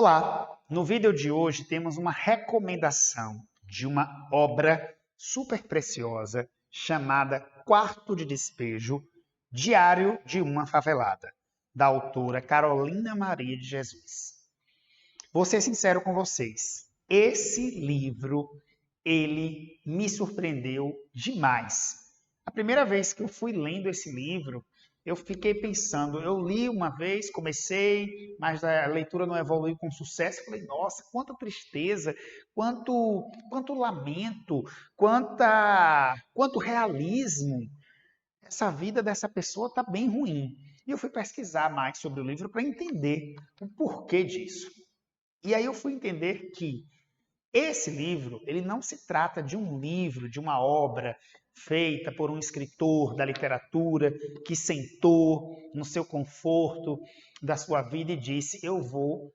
Olá! No vídeo de hoje temos uma recomendação de uma obra super preciosa chamada Quarto de Despejo, Diário de uma Favelada, da autora Carolina Maria de Jesus. Vou ser sincero com vocês, esse livro, ele me surpreendeu demais. A primeira vez que eu fui lendo esse livro, eu fiquei pensando, eu li uma vez, comecei, mas a leitura não evoluiu com sucesso. Eu falei, nossa, quanta tristeza, quanto lamento, quanto realismo. Essa vida dessa pessoa está bem ruim. E eu fui pesquisar mais sobre o livro para entender o porquê disso. E aí eu fui entender que esse livro, ele não se trata de um livro, de uma obra feita por um escritor da literatura que sentou no seu conforto da sua vida e disse: eu vou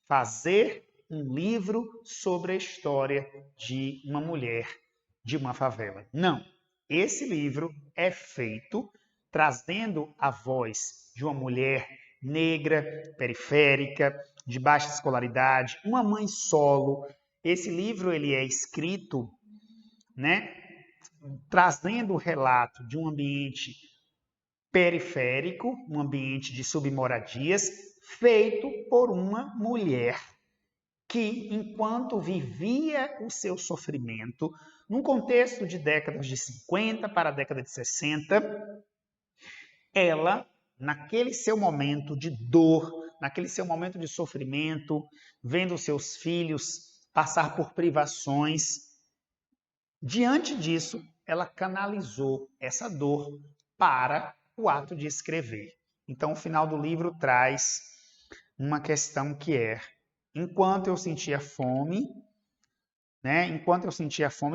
fazer um livro sobre a história de uma mulher de uma favela. Não. Esse livro é feito trazendo a voz de uma mulher negra, periférica, de baixa escolaridade, uma mãe solo. Esse livro ele é escrito, trazendo o relato de um ambiente periférico, um ambiente de submoradias, feito por uma mulher que, enquanto vivia o seu sofrimento, num contexto de décadas de 50 para a década de 60, ela, naquele seu momento de dor, naquele seu momento de sofrimento, vendo seus filhos passar por privações, diante disso, ela canalizou essa dor para o ato de escrever. Então, o final do livro traz uma questão que é: enquanto eu sentia fome,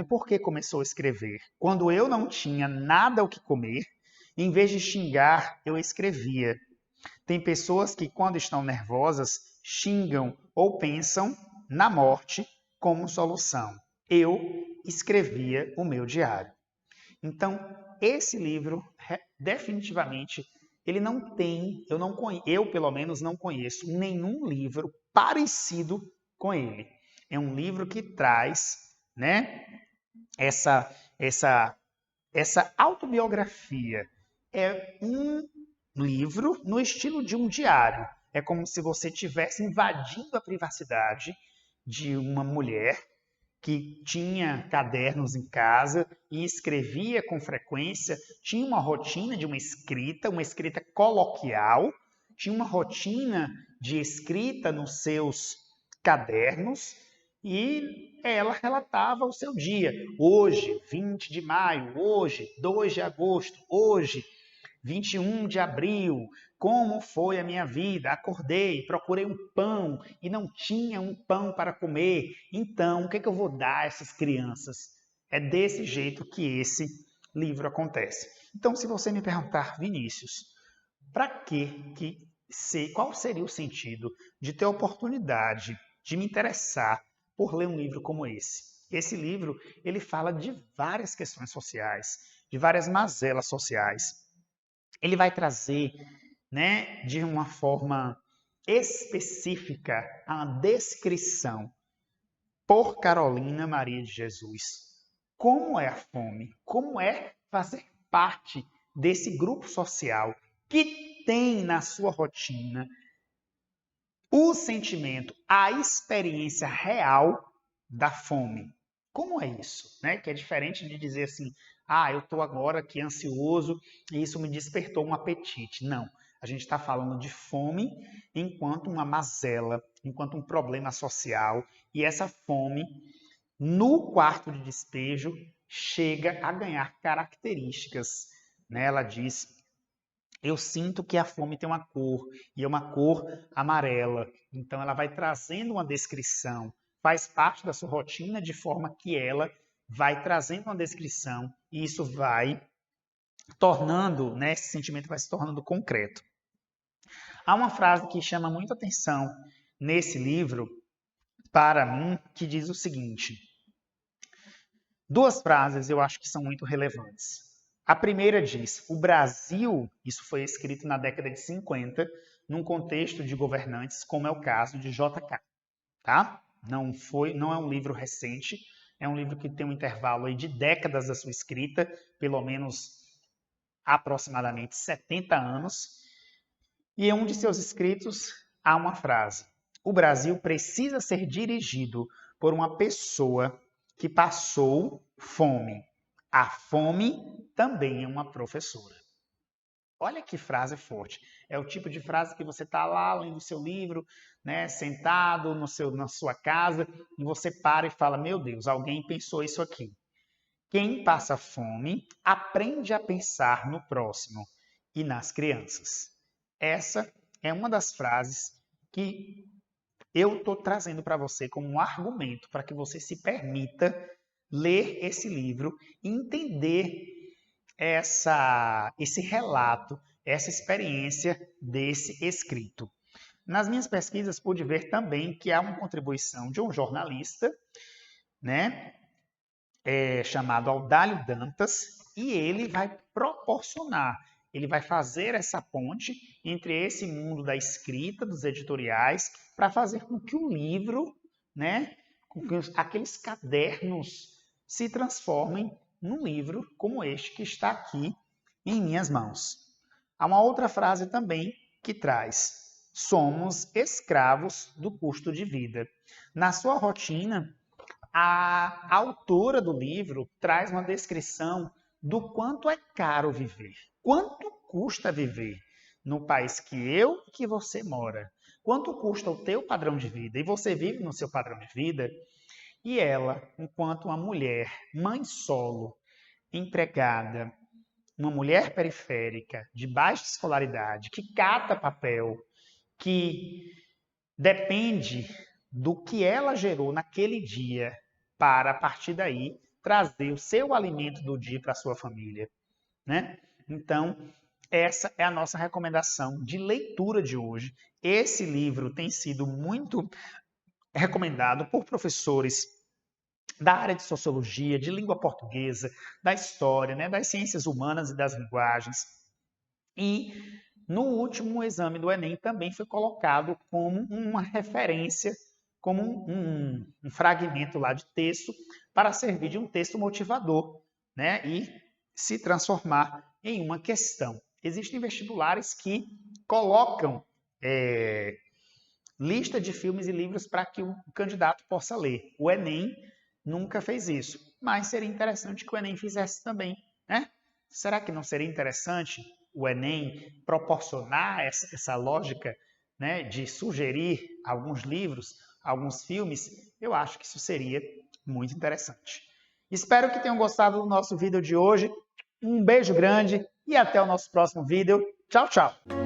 por que começou a escrever? Quando eu não tinha nada o que comer, em vez de xingar, eu escrevia. Tem pessoas que, quando estão nervosas, xingam ou pensam na morte como solução. Eu escrevia o meu diário. Então, esse livro, definitivamente, ele não tem, eu pelo menos não conheço nenhum livro parecido com ele. É um livro que traz, essa autobiografia. É um livro no estilo de um diário. É como se você estivesse invadindo a privacidade de uma mulher que tinha cadernos em casa e escrevia com frequência, tinha uma rotina de uma escrita coloquial, tinha uma rotina de escrita nos seus cadernos e ela relatava o seu dia. Hoje, 20 de maio, hoje, 2 de agosto, hoje, 21 de abril, como foi a minha vida? Acordei, procurei um pão e não tinha um pão para comer. Então, o que eu vou dar a essas crianças? É desse jeito que esse livro acontece. Então, se você me perguntar, Vinícius, qual seria o sentido de ter a oportunidade de me interessar por ler um livro como esse? Esse livro, ele fala de várias questões sociais, de várias mazelas sociais. Ele vai trazer, de uma forma específica, a descrição por Carolina Maria de Jesus. Como é a fome? Como é fazer parte desse grupo social que tem na sua rotina o sentimento, a experiência real da fome? Como é isso? Que é diferente de dizer assim, eu estou agora aqui ansioso e isso me despertou um apetite. Não, a gente está falando de fome enquanto uma mazela, enquanto um problema social. E essa fome, no quarto de despejo, chega a ganhar características. Ela diz: eu sinto que a fome tem uma cor, e é uma cor amarela. Então ela vai trazendo uma descrição, faz parte da sua rotina de forma que ela vai trazendo uma descrição e isso vai tornando, esse sentimento vai se tornando concreto. Há uma frase que chama muita atenção nesse livro, para mim, que diz o seguinte: duas frases eu acho que são muito relevantes. A primeira diz: o Brasil, isso foi escrito na década de 50, num contexto de governantes, como é o caso de JK. tá? Não é um livro recente, é um livro que tem um intervalo aí de décadas da sua escrita, pelo menos aproximadamente 70 anos. E em um de seus escritos há uma frase: o Brasil precisa ser dirigido por uma pessoa que passou fome. A fome também é uma professora. Olha que frase forte. É o tipo de frase que você está lá lendo o seu livro, né, sentado na sua casa, e você para e fala: meu Deus, alguém pensou isso aqui. Quem passa fome aprende a pensar no próximo e nas crianças. Essa é uma das frases que eu estou trazendo para você como um argumento para que você se permita ler esse livro e entender esse relato, essa experiência desse escrito. Nas minhas pesquisas, pude ver também que há uma contribuição de um jornalista, né, chamado Audálio Dantas, e ele vai proporcionar, ele vai fazer essa ponte entre esse mundo da escrita, dos editoriais, para fazer com que o livro, né, com que aqueles cadernos se transformem num livro como este que está aqui em minhas mãos. Há uma outra frase também que traz: somos escravos do custo de vida. Na sua rotina, a autora do livro traz uma descrição do quanto é caro viver, quanto custa viver no país que você mora, quanto custa o teu padrão de vida, e você vive no seu padrão de vida, e ela, enquanto uma mulher, mãe solo, empregada, uma mulher periférica, de baixa escolaridade, que cata papel, que depende do que ela gerou naquele dia para, a partir daí, trazer o seu alimento do dia para a sua família, né? Então, essa é a nossa recomendação de leitura de hoje. Esse livro tem sido muito recomendado por professores da área de sociologia, de língua portuguesa, da história, né, das ciências humanas e das linguagens. E no último exame do Enem também foi colocado como uma referência, como um fragmento lá de texto para servir de um texto motivador, né, e se transformar em uma questão. Existem vestibulares que colocam lista de filmes e livros para que o candidato possa ler. O Enem nunca fez isso, mas seria interessante que o Enem fizesse também, né? Será que não seria interessante o Enem proporcionar essa lógica, né, de sugerir alguns livros, alguns filmes? Eu acho que isso seria muito interessante. Espero que tenham gostado do nosso vídeo de hoje. Um beijo grande e até o nosso próximo vídeo. Tchau, tchau!